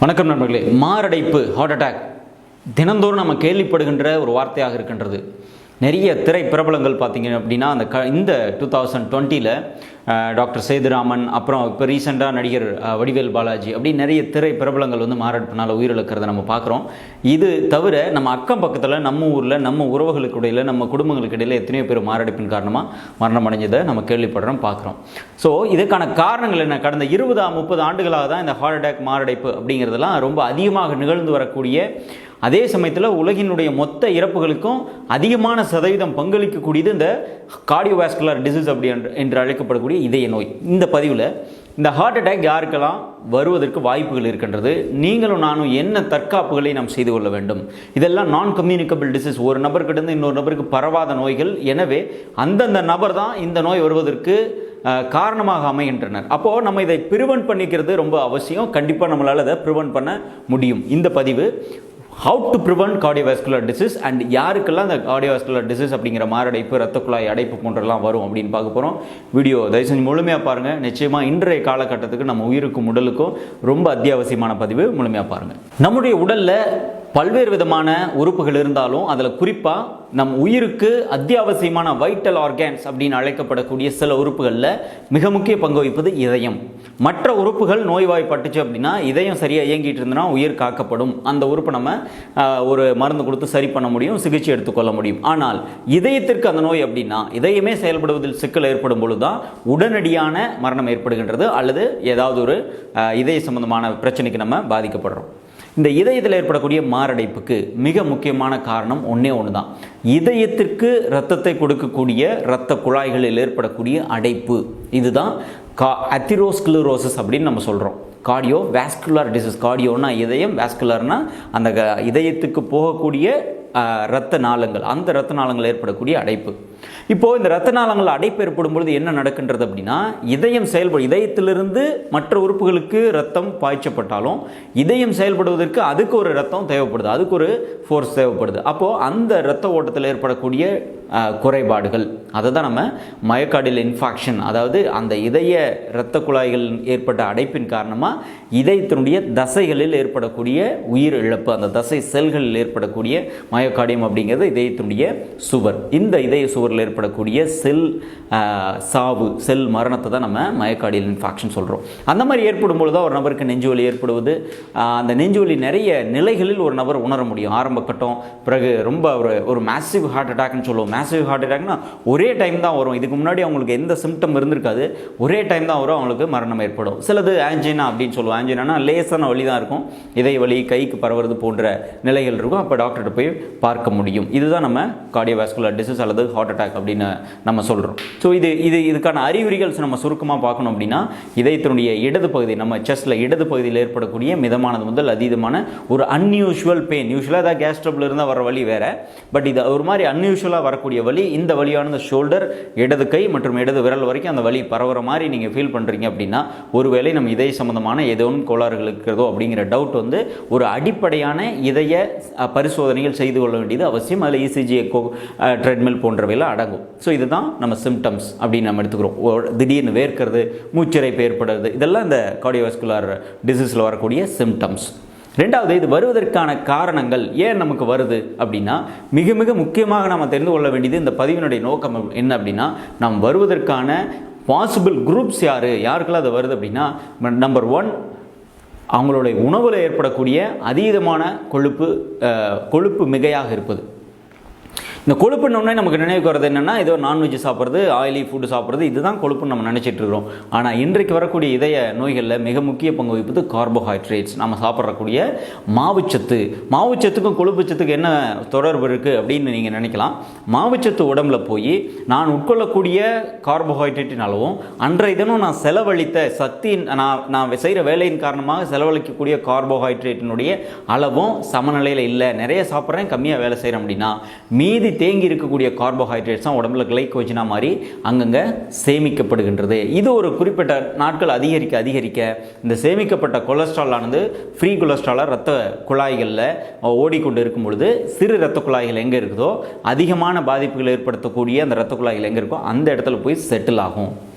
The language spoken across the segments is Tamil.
வணக்கம் நண்பர்களே. மாரடைப்பு, ஹார்ட் அட்டாக் தினந்தோறும் நம்ம கேள்விப்படுகின்ற ஒரு வார்த்தையாக இருக்கின்றது. நிறைய திரை பிரபலங்கள் பார்த்தீங்க அப்படின்னா இந்த 2020 டாக்டர் சேதுராமன், அப்புறம் இப்போ ரீசெண்டாக நடிகர் வடிவேல் பாலாஜி அப்படி நிறைய திரை பிரபலங்கள் மாரடைப்புனால் உயிரிழக்கிறத நம்ம பார்க்குறோம். இது தவிர நம்ம அக்கம் பக்கத்தில் நம்ம ஊரில் நம்ம உறவுகளுக்கு இடையில் நம்ம குடும்பங்களுக்கு இடையில் எத்தனையோ பேர் மாரடைப்பின் காரணமாக மரணம் அடைஞ்சதை நம்ம கேள்விப்படுறோம், பார்க்குறோம். ஸோ இதுக்கான காரணங்கள் என்ன? கடந்த 20-30 ஆண்டுகளாக தான் இந்த ஹார்ட் அட்டாக், மாரடைப்பு அப்படிங்கிறதெல்லாம் ரொம்ப அதிகமாக நிகழ்ந்து வரக்கூடிய, அதே சமயத்தில் உலகினுடைய மொத்த இறப்புகளுக்கும் அதிகமான சதவீதம் பங்களிக்கக்கூடியது இந்த கார்டியோவாஸ்குலர் டிசீஸ் அப்படி என்று அழைக்கப்படக்கூடிய இதய நோய். இந்த பதிவில் இந்த ஹார்ட் அட்டாக் யாருக்கெல்லாம் வருவதற்கு வாய்ப்புகள் இருக்கின்றது, நீங்களும் நானும் என்ன தற்காப்புகளை நாம் செய்து கொள்ள வேண்டும், இதெல்லாம் நான் கம்யூனிகபிள் டிசீஸ், ஒரு நபர்கிட்ட இன்னொரு நபருக்கு பரவாத நோய்கள். எனவே அந்தந்த நபர் தான் இந்த நோய் வருவதற்கு காரணமாக அமைகின்றனர். அப்போது நம்ம இதை ப்ரிவென்ட் பண்ணிக்கிறது ரொம்ப அவசியம். கண்டிப்பாக நம்மளால் அதை ப்ரிவென்ட் பண்ண முடியும். இந்த பதிவு how to prevent cardiovascular disease and யாருக்கெல்லாம் இந்த cardiovascular disease அப்படிங்கிற மாரடைப்பு, இரத்த குழாய் அடைப்பு போன்றெல்லாம் வரும் அப்படின்னு பார்க்க போகிறோம். வீடியோ தயவு செஞ்சு முழுமையாக பாருங்கள். நிச்சயமாக இன்றைய காலகட்டத்துக்கு நம்ம உயிருக்கும் உடலுக்கும் ரொம்ப அத்தியாவசியமான பதிவு. முழுமையாக பாருங்கள். நம்முடைய உடலில் பல்வேறு விதமான உறுப்புகள் இருந்தாலும் அதில் குறிப்பாக நம் உயிருக்கு அத்தியாவசியமான வைட்டல் ஆர்கான்ஸ் அப்படின்னு அழைக்கப்படக்கூடிய சில உறுப்புகளில் மிக முக்கிய பங்கு வகிப்பது இதயம். மற்ற உறுப்புகள் நோய்வாய்ப்பட்டுச்சு அப்படின்னா, இதயம் சரியாக இயங்கிட்டு இருந்தனா உயிர் காக்கப்படும். அந்த உறுப்பை நம்ம ஒரு மருந்து கொடுத்து சரி பண்ண முடியும், சிகிச்சை எடுத்துக்கொள்ள முடியும். ஆனால் இதயத்திற்கு அந்த நோய் அப்படின்னா, இதயமே செயல்படுவதில் சிக்கல் ஏற்படும் பொழுது தான் உடனடியான மரணம் ஏற்படுகின்றது, அல்லது ஏதாவது ஒரு இதய சம்பந்தமான பிரச்சனைக்கு நம்ம பாதிக்கப்படுறோம். இந்த இதயத்தில் ஏற்படக்கூடிய மாரடைப்புக்கு மிக முக்கியமான காரணம் ஒன்றே ஒன்று தான். இதயத்திற்கு இரத்தத்தை கொடுக்கக்கூடிய இரத்த குழாய்களில் ஏற்படக்கூடிய அடைப்பு. இதுதான் அத்திரோஸ்க்ளரோசிஸ் அப்படின்னு நம்ம சொல்கிறோம். Cardio vascular disease. கார்டியோனா இதயம், வாஸ்குலர்னா அந்த இதயத்துக்கு போகக்கூடிய இரத்த நாளங்கள், அந்த இரத்த நாளங்கள் ஏற்படக்கூடிய அடைப்பு. இப்போது இந்த இரத்த நாளங்கள் அடைப்பு ஏற்படும் பொழுது என்ன நடக்கின்றது அப்படின்னா, இதயம் இதயத்திலிருந்து மற்ற உறுப்புகளுக்கு ரத்தம் பாய்ச்சப்பட்டாலும் இதயம் செயல்படுவதற்கு அதுக்கு ஒரு ரத்தம் தேவைப்படுது, அதுக்கு ஒரு ஃபோர்ஸ் தேவைப்படுது. அப்போது அந்த இரத்த ஓட்டத்தில் ஏற்படக்கூடிய குறைபாடுகள், அதை தான் நம்ம மயோகார்டியல் இன்ஃபாக்ஷன், அதாவது அந்த இதய இரத்த குழாய்கள் ஏற்பட்ட அடைப்பின் காரணமாக இதயத்தினுடைய தசைகளில் ஏற்படக்கூடிய உயிர் இழப்பு, அந்த தசை செல்களில் ஏற்படக்கூடிய மயோகார்டியம் அப்படிங்கிறது இதயத்தினுடைய சுவர். இந்த இதய சுவரில் ஏற்படக்கூடிய செல் சாவு, செல் மரணத்தை தான் நம்ம மயோகார்டியல் இன்ஃபாக்ஷன் சொல்கிறோம். அந்த மாதிரி ஏற்படும் பொழுது தான் ஒரு நபருக்கு நெஞ்சுவலி ஏற்படுவது. அந்த நெஞ்சுவலி நிறைய நிலைகளில் ஒரு நபர் உணர முடியும். ஆரம்ப கட்டம், பிறகு ரொம்ப ஒரு மேசிவ் ஹார்ட் அட்டாக்னு சொல்லுவோம். மேசிவ் ஹார்ட் அட்டாக்னா ஒரே டைம் தான் வரும். இதுக்கு முன்னாடி அவங்களுக்கு எந்த சிம்டம் இருந்திருக்காது, ஒரே டைம் தான் வரும், அவங்களுக்கு மரணம் ஏற்படும். சிலது ஆன்ஜினா அப்படின்னு சொல்லுவோம். ஆன்ஜினா லேசான வலி தான் இருக்கும், இதய வலி கைக்கு பரவுறது போன்ற நிலைகள் இருக்கும். அப்போ டாக்டர்கிட்ட போய் பார்க்க முடியும். இதுதான் நம்ம கார்டியோவாஸ்குலர் டிசீஸ் அல்லது ஹார்ட் அட்டாக் அப்படின்னு நம்ம சொல்கிறோம். ஸோ இதுக்கான அறிகுறிகள் நம்ம சுருக்கமாக பார்க்கணும் அப்படின்னா, இதயத்தினுடைய இடது பகுதி, நம்ம செஸ்ட்டில் இடது பகுதியில் ஏற்படக்கூடிய மிதமானது முதல் அதீதமான ஒரு அன்யூஷுவல் பெயின். யூஸ்வலாக ஏதாவது கேஸ் ட்ரபிள் இருந்தால் வர வலி வேறு, பட் இது ஒரு மாதிரி அன்யூஷுவலாக வரக்கூடிய வலி. இந்த வலியானது ஷோல்டர், இடது கை மற்றும் இடது விரல் வரைக்கும் அந்த வலி பரவுற மாதிரி நீங்கள் ஃபீல் பண்ணுறீங்க அப்படின்னா, ஒருவேளை நம்ம இதய சம்பந்தமான ஏதோ கோளாறுகள் இருக்கிறதோ அப்படிங்கிற டவுட் ஒரு அடிப்படையான இதய பரிசோதனைகள் செய்து கொள்ள வேண்டியது அவசியம். அதில் இசிஜி, எக்கோ, ட்ரெட்மில் போன்றவையெல்லாம் அடங்கும். ஸோ இதுதான் நம்ம சிம்டம்ஸ் அப்படின்னு நம்ம எடுத்துக்கிறோம். திடீர்னு வேர்க்கிறது, மூச்சிறைப்பு ஏற்படுறது, இதெல்லாம் இந்த கார்டியோவாஸ்குலர் டிசீஸில் வரக்கூடிய சிம்டம்ஸ். ரெண்டாவது, இது வருவதற்கான காரணங்கள் ஏன் நமக்கு வருது அப்படின்னா, மிக மிக முக்கியமாக நம்ம தெரிந்து கொள்ள வேண்டியது, இந்த பதிவினுடைய நோக்கம் என்ன அப்படின்னா, நாம் வருவதற்கான பாசிபிள் குரூப்ஸ் யாருக்கெல்லாம் அது வருது அப்படின்னா, நம்பர் 1, அவங்களுடைய உணவில் ஏற்படக்கூடிய அதீதமான கொழுப்பு மிகையாக இருப்பது. இந்த கொழுப்புன்னொன்னே நமக்கு நினைவுக்கு வரது என்னென்னா, ஏதோ நான்வெஜ் சாப்பிட்றது, ஆயிலி ஃபுட்டு சாப்பிட்றது, இதுதான் கொழுப்புன்னு நம்ம நினச்சிட்டு இருக்கிறோம். ஆனால் இன்றைக்கு வரக்கூடிய இதய நோய்களில் மிக முக்கிய பங்கு வகிப்பது கார்போஹைட்ரேட்ஸ். நம்ம சாப்பிட்றக்கூடிய மாவுச்சத்து. மாவுச்சத்துக்கும் கொழுப்புச்சத்துக்கு என்ன தொடர்பு இருக்குது அப்படின்னு நீங்கள் நினைக்கலாம். மாவுச்சத்து உடம்புல போய் நான் உட்கொள்ளக்கூடிய கார்போஹைட்ரேட்டின் அளவும், அன்றைய தினம் நான் செலவழித்த சக்தி, நான் செய்கிற வேலையின் காரணமாக செலவழிக்கக்கூடிய கார்போஹைட்ரேட்டினுடைய அளவும் சமநிலையில் இல்லை. நிறைய சாப்பிட்றேன், கம்மியாக வேலை செய்கிறேன் அப்படின்னா, மீதி தேங்கி இருக்கக்கூடிய கார்போஹைட்ரேட்ஸ் தான் உடம்புல கிளைக்கோஜனா மாதிரி அங்கங்கே சேமிக்கப்படுகின்றது. இது ஒரு குறிப்பிட்ட நாட்கள் அதிகரிக்க இந்த சேமிக்கப்பட்ட கொலஸ்ட்ரால் ஆனது ஃப்ரீ கொலஸ்ட்ராலாக இரத்த குழாய்களில் ஓடிக்கொண்டு இருக்கும் பொழுது, சிறு இரத்த குழாய்கள் எங்கே இருக்குதோ, அதிகமான பாதிப்புகள் ஏற்படுத்தக்கூடிய அந்த இரத்த குழாய்கள் எங்கே இருக்கோ அந்த இடத்துல போய் செட்டில் ஆகும்.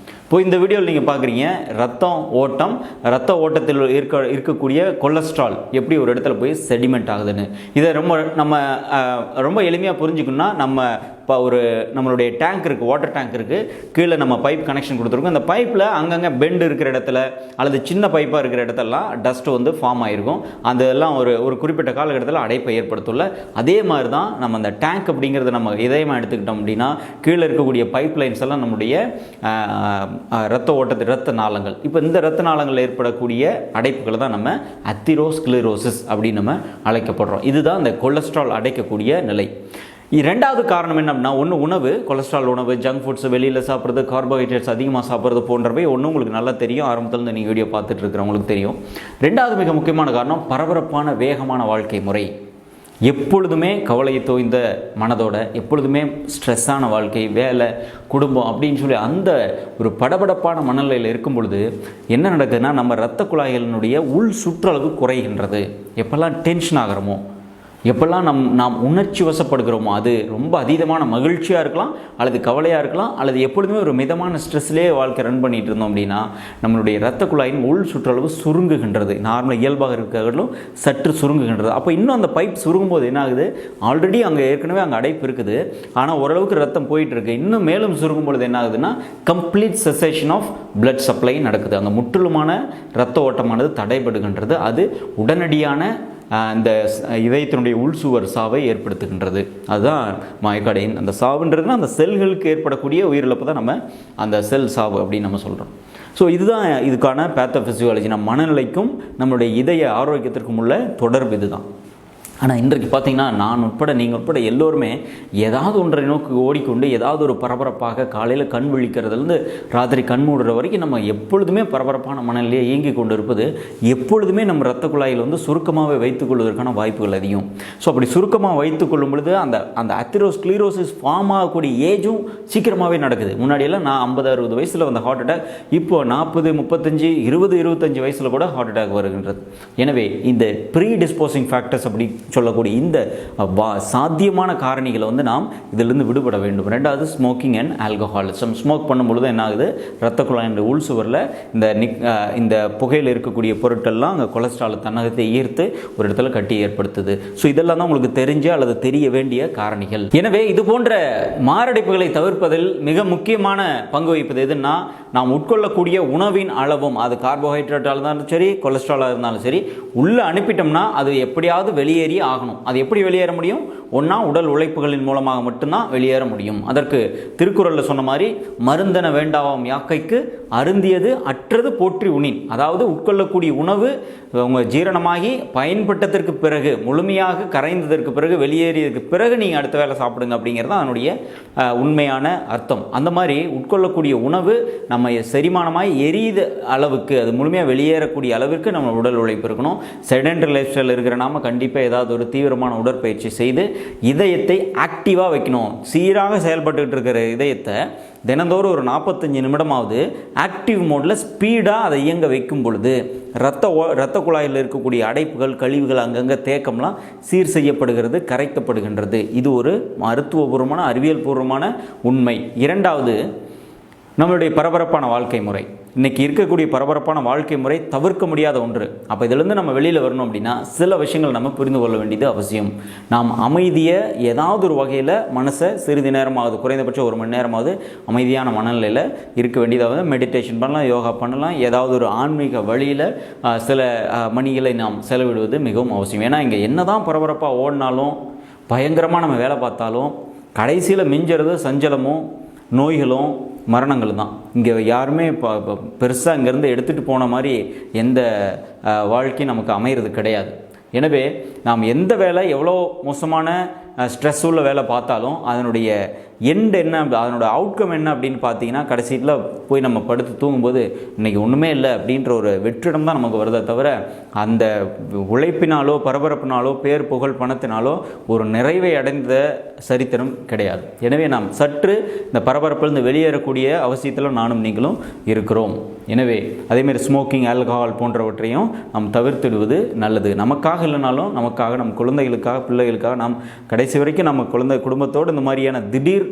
இப்போ இந்த வீடியோவில் நீங்கள் பார்க்குறீங்க ரத்த ஓட்டத்தில் இருக்கக்கூடிய கொலஸ்ட்ரால் எப்படி ஒரு இடத்துல போய் செடிமெண்ட் ஆகுதுன்னு. இதை ரொம்ப எளிமையாக புரிஞ்சுக்கணும்னா நம்மளுடைய டேங்க் இருக்குது, வாட்டர் டேங்க் இருக்குது, கீழே நம்ம பைப் கனெக்ஷன் கொடுத்துருக்கோம். அந்த பைப்பில் அங்கங்கே பெண்டு இருக்கிற இடத்துல அல்லது சின்ன பைப்பாக இருக்கிற இடத்துலலாம் டஸ்ட் ஃபார்ம் ஆகிருக்கும். அதெல்லாம் ஒரு குறிப்பிட்ட காலகட்டத்தில் அடைப்பை ஏற்படுத்தல. அதே மாதிரி தான் நம்ம அந்த டேங்க் அப்படிங்கிறத நம்ம இதயமாக எடுத்துக்கிட்டோம் அப்படின்னா கீழே இருக்கக்கூடிய பைப் லைன்ஸ் எல்லாம் நம்முடைய இரத்த நாளங்கள். இப்போ இந்த இரத்த நாளங்கள் ஏற்படக்கூடிய அடைப்புகளை தான் நம்ம அத்திரோஸ்க்ளீரோசிஸ் அப்படின்னு நம்ம அழைக்கப்படுறோம். இதுதான் இந்த கொலஸ்ட்ரால் அடைக்கக்கூடிய நிலை. இரண்டாவது காரணம் என்ன அப்படின்னா, ஒன்று உணவு, கொலஸ்ட்ரால் உணவு, ஜங்க் ஃபுட்ஸ், வெளியில் சாப்பிட்றது, கார்போஹைட்ரேட்ஸ் அதிகமாக சாப்பிட்றது போன்றவை உங்களுக்கு நல்லா தெரியும். ஆரம்பத்தில் நீங்கள் வீடியோ பார்த்துட்டு இருக்கிறவங்களுக்கு தெரியும். ரெண்டாவது மிக முக்கியமான காரணம் பரபரப்பான வேகமான வாழ்க்கை முறை. எப்பொழுதுமே கவலையை தோய்ந்த மனதோட, எப்பொழுதுமே ஸ்ட்ரெஸ்ஸான வாழ்க்கை, வேலை, குடும்பம் அப்படின்னு சொல்லி அந்த ஒரு படபடப்பான மனநிலையில் இருக்கும் பொழுது என்ன நடக்குதுன்னா, நம்ம இரத்த குழாய்களினுடைய உள் சுற்றளவு குறைகின்றது. எப்பெல்லாம் டென்ஷன் ஆகிறோமோ, எப்பெல்லாம் நாம் உணர்ச்சி வசப்படுகிறோமோ, அது ரொம்ப அதீதமான மகிழ்ச்சியாக இருக்கலாம் அல்லது கவலையாக இருக்கலாம், அல்லது எப்பொழுதுமே ஒரு மிதமான ஸ்ட்ரெஸ்லேயே வாழ்க்கை ரன் பண்ணிகிட்டு இருந்தோம் அப்படின்னா நம்மளுடைய இரத்த குழாயின் உள் சுற்றளவு சுருங்குகின்றது. நார்மலாக இயல்பாக இருக்கிறவர்களும் சற்று சுருங்குகின்றது. அப்போ இன்னும் அந்த பைப் சுருங்கும் போது என்ன ஆகுது, ஆல்ரெடி ஏற்கனவே அங்கே அடைப்பு இருக்குது, ஆனால் ஓரளவுக்கு ரத்தம் போயிட்டு இருக்கு. இன்னும் மேலும் சுருங்கும் பொழுது என்ன ஆகுதுன்னா complete cessation of blood supply நடக்குது. அங்கே முற்றிலுமான இரத்த ஓட்டமானது தடைபடுகின்றது. அது உடனடியான இந்த இதயத்தினுடைய உள்சுவர் சாவை ஏற்படுத்துகின்றது. அதுதான் மயோகார்டின். அந்த சாவுன்றதுனா அந்த செல்களுக்கு ஏற்படக்கூடிய உயிரிழப்பு தான் நம்ம அந்த செல் சாவு அப்படின்னு நம்ம சொல்கிறோம். ஸோ இதுதான் இதுக்கான பேத்தோஃபிசியாலஜி. நம்ம மனநிலைக்கும் நம்மளுடைய இதய ஆரோக்கியத்திற்கும் உள்ள தொடர்பு இதுதான். ஆனால் இன்றைக்கு பார்த்திங்கன்னா நான் உட்பட நீங்கள் உட்பட எல்லோருமே ஏதாவது ஒன்றை நோக்கி ஓடிக்கொண்டு ஏதாவது ஒரு பரபரப்பாக காலையில் கண் விழிக்கிறதுலேருந்து ராத்திரி கண் மூடுற வரைக்கும் நம்ம எப்பொழுதுமே பரபரப்பான மனநிலையை இயங்கி கொண்டு இருப்பது எப்பொழுதுமே நம்ம இரத்த குழாயில் சுருக்கமாகவே வைத்துக்கொள்வதற்கான வாய்ப்புகள் அதிகம். ஸோ அப்படி சுருக்கமாக வைத்துக்கொள்ளும் பொழுது அந்த அத்திரோஸ்க்ளீரோசிஸ் ஃபார்ம் ஆகக்கூடிய ஏஜும் சீக்கிரமாகவே நடக்குது. முன்னாடியெல்லாம் நான் 50-60 வயசில் வந்த ஹார்ட் அட்டாக் இப்போ 40, 35, 20, 25 வயசில் கூட ஹார்ட் அட்டாக் வருகின்றது. எனவே இந்த ப்ரீ டிஸ்போசிங் ஃபேக்டர்ஸ் அப்படி சொல்லக்கூடிய இந்த சாத்தியமான காரணிகளை நாம் இதிலிருந்து விடுபட வேண்டும். ரெண்டாவது ஸ்மோக்கிங் அண்ட் ஆல்கஹாலிசம். ஸ்மோக் பண்ணும்பொழுது என்ன ஆகுது, இரத்த குழாயின் உள்சுவரில் இந்த புகையில் இருக்கக்கூடிய பொருட்கள்லாம் அங்கே கொலஸ்ட்ரால் தன்னகத்தை ஈர்த்து ஒரு இடத்துல கட்டி ஏற்படுத்துது. ஸோ இதெல்லாம் தான் உங்களுக்கு தெரிஞ்ச அல்லது தெரிய வேண்டிய காரணிகள். எனவே இது போன்ற மாரடைப்புகளை தவிர்ப்பதில் மிக முக்கியமான பங்கு வகிப்பது எதுன்னா, நாம் உட்கொள்ளக்கூடிய உணவின் அளவும், அது கார்போஹைட்ரேட்டாக இருந்தாலும் சரி, கொலஸ்ட்ராலாக இருந்தாலும் சரி, உள்ளே அனுப்பிட்டோம்னா அது எப்படியாவது வெளியேறி ஆகணும். அது எப்படி வெளியேற முடியும்? ஒன்றா உடல் உழைப்புகளின் மூலமாக மட்டும்தான் வெளியேற முடியும். அதற்கு திருக்குறளில் சொன்ன மாதிரி மருந்தென வேண்டாவாம் யாக்கைக்கு அருந்தியது அற்றது போற்றி உணின். அதாவது உட்கொள்ளக்கூடிய உணவு உங்கள் ஜீரணமாகி பயன்பட்டதற்கு பிறகு, முழுமையாக கரைந்ததற்கு பிறகு, வெளியேறியதற்கு பிறகு நீங்கள் அடுத்த வேலை சாப்பிடுங்க அப்படிங்கிறது தான் அதனுடைய உண்மையான அர்த்தம். அந்த மாதிரி உட்கொள்ளக்கூடிய உணவு நம்ம செரிமானமாய் எரியுத அளவுக்கு, அது முழுமையாக வெளியேறக்கூடிய அளவிற்கு நம்ம உடல் உழைப்பு இருக்கணும். செடென்டரி லைஃப் ஸ்டைல் இருக்கிற நாம கண்டிப்பாக ஏதாவது ஒரு தீவிரமான உடற்பயிற்சி செய்து இதயத்தை ஆக்டிவாக வைக்கணும். சீராக செயல்பட்டு இருக்கிற இதயத்தை தினந்தோறும் ஒரு 45 நிமிடமாவது ஆக்டிவ் மோடில் ஸ்பீடாக அதை இயங்க வைக்கும் பொழுது இரத்த குழாயில் இருக்கக்கூடிய அடைப்புகள், கழிவுகள், அங்கங்கே தேக்கம்லாம் சீர் செய்யப்படுகிறது, கரைக்கப்படுகின்றது. இது ஒரு மருத்துவபூர்வமான, அறிவியல் பூர்வமான உண்மை. இரண்டாவது, நம்மளுடைய பரபரப்பான வாழ்க்கை முறை. இன்றைக்கி இருக்கக்கூடிய பரபரப்பான வாழ்க்கை முறை தவிர்க்க முடியாத ஒன்று. அப்போ இதிலிருந்து நம்ம வெளியில் வரணும் அப்படின்னா சில விஷயங்கள் நம்ம புரிந்து கொள்ள வேண்டியது அவசியம். நாம் அமைதியை ஏதாவது ஒரு வகையில் மனசை சிறிது நேரமாவது, குறைந்தபட்சம் 1 மணி நேரமாவது அமைதியான மனநிலையில் இருக்க வேண்டியதாவது. மெடிடேஷன் பண்ணலாம், யோகா பண்ணலாம், ஏதாவது ஒரு ஆன்மீக வழியில் சில மணிகளை நாம் செலவிடுவது மிகவும் அவசியம். ஏன்னா இங்கே என்ன தான் பரபரப்பாக ஓடினாலும், பயங்கரமாக நம்ம வேலை பார்த்தாலும், கடைசியில் மிஞ்சுறது சஞ்சலமும் நோய்களும் மரணங்கள் தான். இங்கே யாருமே பெருசாக இங்கேருந்து எடுத்துகிட்டு போன மாதிரி எந்த வாழ்க்கையும் நமக்கு அமைகிறது கிடையாது. எனவே நாம் எந்த வேலை எவ்வளோ மோசமான ஸ்ட்ரெஸ் உள்ள வேலை பார்த்தாலும் அதனுடைய எண்ட் என்ன, அதனோட அவுட்கம் என்ன அப்படின்னு பார்த்தீங்கன்னா, கடைசியில் போய் நம்ம படுத்து தூங்கும்போது இன்றைக்கி ஒன்றுமே இல்லை அப்படின்ற ஒரு வெற்றிடம் தான் நமக்கு வருதே தவிர, அந்த உழைப்பினாலோ பரபரப்பினாலோ பேர் புகழ் பணத்தினாலோ ஒரு நிறைவை அடைந்த சரித்திரம் கிடையாது. எனவே நாம் சற்று இந்த பரபரப்பிலிருந்து வெளியேறக்கூடிய அவசியத்தில் நானும் நீங்களும் இருக்கிறோம். எனவே அதேமாதிரி ஸ்மோக்கிங், ஆல்கஹால் போன்றவற்றையும் நாம் தவிர்த்திடுவது நல்லது. நமக்காக இல்லைனாலும் நமக்காக, நம் குழந்தைகளுக்காக, பிள்ளைகளுக்காக நாம் கடைசி வரைக்கும் நம்ம குடும்பத்தோடு இந்த மாதிரியான திடீர்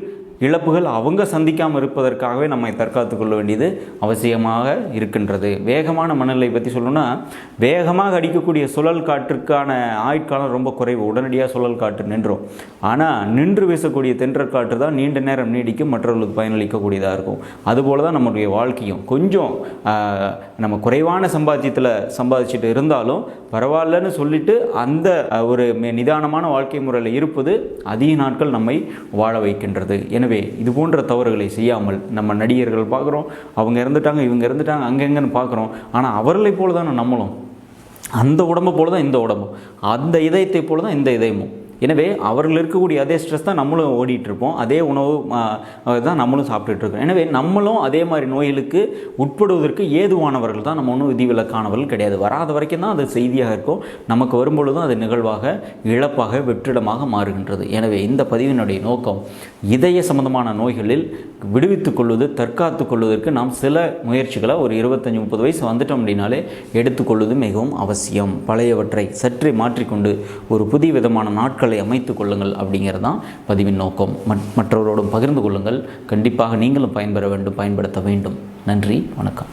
இழப்புகள் அவங்க சந்திக்காமல் இருப்பதற்காகவே நம்மை தற்காத்து கொள்ள வேண்டியது அவசியமாக இருக்கின்றது. வேகமான மனநிலை பற்றி சொல்லணும்னா, வேகமாக அடிக்கக்கூடிய சுழல் காற்றுக்கான ஆயுட்காலம் ரொம்ப குறைவு. உடனடியாக சுழல் காற்று நின்றும். ஆனால் நின்று வீசக்கூடிய தென்றல் காற்று தான் நீண்ட நேரம் நீடிக்கும், மற்றவர்களுக்கு பயனளிக்கக்கூடியதாக இருக்கும். அதுபோல தான் நம்முடைய வாழ்க்கையும். கொஞ்சம் நம்ம குறைவான சம்பாதிச்சுட்டு இருந்தாலும் பரவாயில்லன்னு சொல்லிட்டு அந்த ஒரு நிதானமான வாழ்க்கை முறையில் இருப்பது அதிக நாட்கள் நம்மை வாழ வைக்கின்றது. எனவே இது போன்ற தவறுகளை செய்யாமல், நம்ம நடிகர்கள் பார்க்குறோம், அவங்க இறந்துட்டாங்க, இவங்க இறந்துட்டாங்க, அங்கெங்கன்னு பார்க்குறோம். ஆனால் அவர்களை போல தான் நம்மளும், அந்த உடம்பை போல தான் இந்த உடம்பும், அந்த இதயத்தை போல தான் இந்த இதயமும். எனவே அவர்கள் இருக்கக்கூடிய அதே ஸ்ட்ரெஸ் தான் நம்மளும் ஓடிட்டுருப்போம், அதே உணவு தான் நம்மளும் சாப்பிட்டுட்ருக்கோம். எனவே நம்மளும் அதே மாதிரி நோய்களுக்கு உட்படுவதற்கு ஏதுவானவர்கள் தான். நம்ம ஒன்றும் விதிவிலக்கானவர்கள் கிடையாது. வராத வரைக்கும் தான் அது செய்தியாக இருக்கும். நமக்கு வரும்பொழுதும் அது நிகழ்வாக, இழப்பாக, வெற்றிடமாக மாறுகின்றது. எனவே இந்த பதிவினுடைய நோக்கம், இதய சம்பந்தமான நோய்களில் விடுவித்துக் கொள்வது, தற்காத்து கொள்வதற்கு நாம் சில முயற்சிகளை ஒரு 25-30 வயசு வந்துட்டோம் அப்படின்னாலே எடுத்துக்கொள்வது மிகவும் அவசியம். பழையவற்றை சற்றே மாற்றிக்கொண்டு ஒரு புதிய விதமான நாட்களை அமைத்துக் கொள்ளுங்கள் அப்படிங்கிறது தான் பதிவின் நோக்கம். மற்றவரோடும் பகிர்ந்து கொள்ளுங்கள். கண்டிப்பாக நீங்களும் பயன்பெற வேண்டும், பயன்படுத்த வேண்டும். நன்றி, வணக்கம்.